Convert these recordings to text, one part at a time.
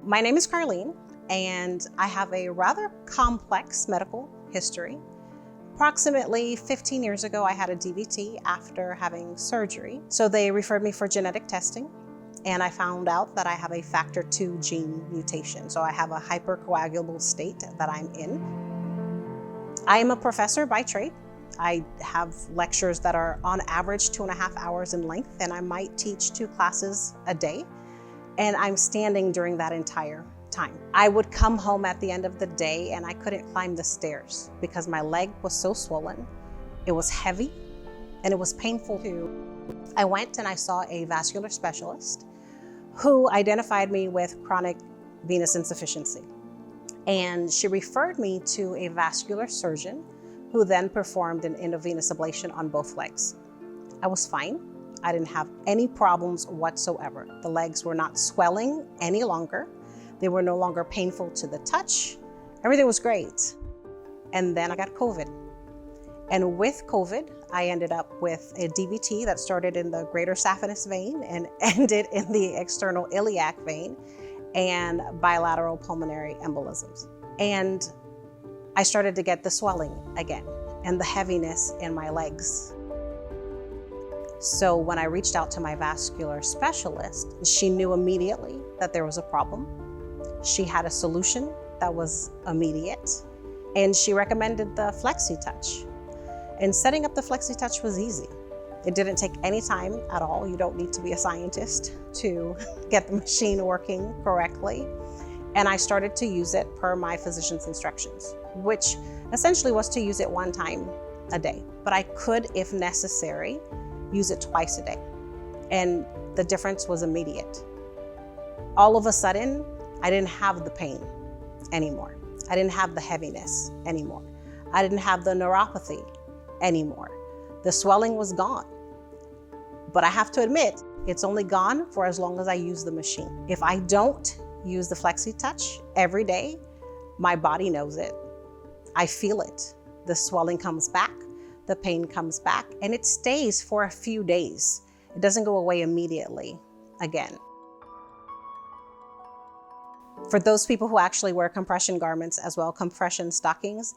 My name is Carleen, and I have a rather complex medical history. Approximately 15 years ago, I had a DVT after having surgery. So they referred me for genetic testing, and I found out that I have a factor II gene mutation. So I have a hypercoagulable state that I'm in. I am a professor by trade. I have lectures that are on average 2.5 hours in length, and I might teach 2 classes a day. And I'm standing during that entire time. I would come home at the end of the day and I couldn't climb the stairs because my leg was so swollen. It was heavy and it was painful too. I went and I saw a vascular specialist who identified me with chronic venous insufficiency. And she referred me to a vascular surgeon who then performed an endovenous ablation on both legs. I was fine. I didn't have any problems whatsoever. The legs were not swelling any longer. They were no longer painful to the touch. Everything was great. And then I got COVID. And with COVID, I ended up with a DVT that started in the greater saphenous vein and ended in the external iliac vein and bilateral pulmonary embolisms. And I started to get the swelling again and the heaviness in my legs. So when I reached out to my vascular specialist, she knew immediately that there was a problem. She had a solution that was immediate, and she recommended the Flexitouch. And setting up the Flexitouch was easy. It didn't take any time at all. You don't need to be a scientist to get the machine working correctly. And I started to use it per my physician's instructions, which essentially was to use it 1 time a day. But I could, if necessary, use it twice a day. And the difference was immediate. All of a sudden, I didn't have the pain anymore. I didn't have the heaviness anymore. I didn't have the neuropathy anymore. The swelling was gone. But I have to admit, it's only gone for as long as I use the machine. If I don't use the Flexitouch every day, my body knows it. I feel it. The swelling comes back. The pain comes back, and it stays for a few days. It doesn't go away immediately again. For those people who actually wear compression garments as well, compression stockings,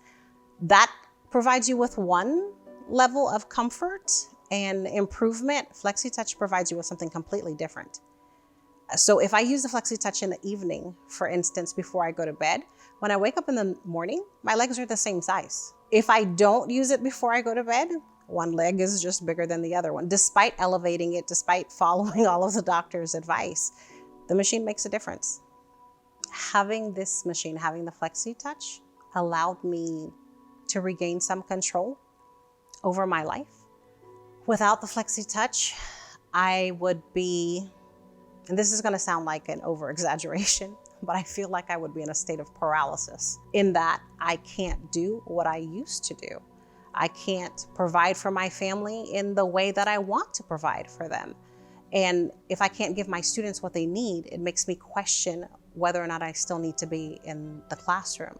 that provides you with one level of comfort and improvement. Flexitouch provides you with something completely different. So if I use the Flexitouch in the evening, for instance, before I go to bed, when I wake up in the morning, my legs are the same size. If I don't use it before I go to bed, one leg is just bigger than the other one. Despite elevating it, despite following all of the doctor's advice, the machine makes a difference. Having this machine, having the Flexitouch, allowed me to regain some control over my life. Without the Flexitouch, I would be, and this is going to sound like an over-exaggeration, but I feel like I would be in a state of paralysis in that I can't do what I used to do. I can't provide for my family in the way that I want to provide for them. And if I can't give my students what they need, it makes me question whether or not I still need to be in the classroom.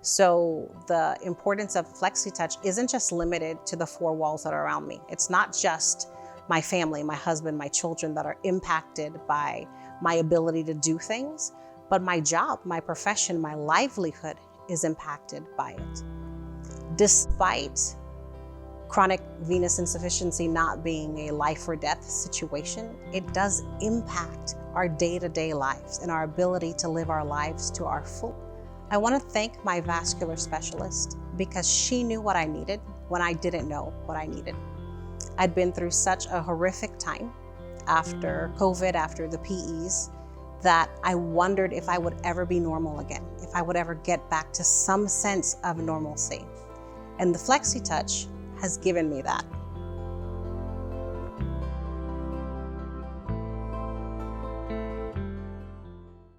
So the importance of Flexitouch isn't just limited to the 4 walls that are around me. It's not just my family, my husband, my children that are impacted by my ability to do things, but my job, my profession, my livelihood is impacted by it. Despite chronic venous insufficiency not being a life or death situation, it does impact our day-to-day lives and our ability to live our lives to our full. I want to thank my vascular specialist because she knew what I needed when I didn't know what I needed. I'd been through such a horrific time after COVID, after the PEs, that I wondered if I would ever be normal again, if I would ever get back to some sense of normalcy. And the Flexitouch has given me that.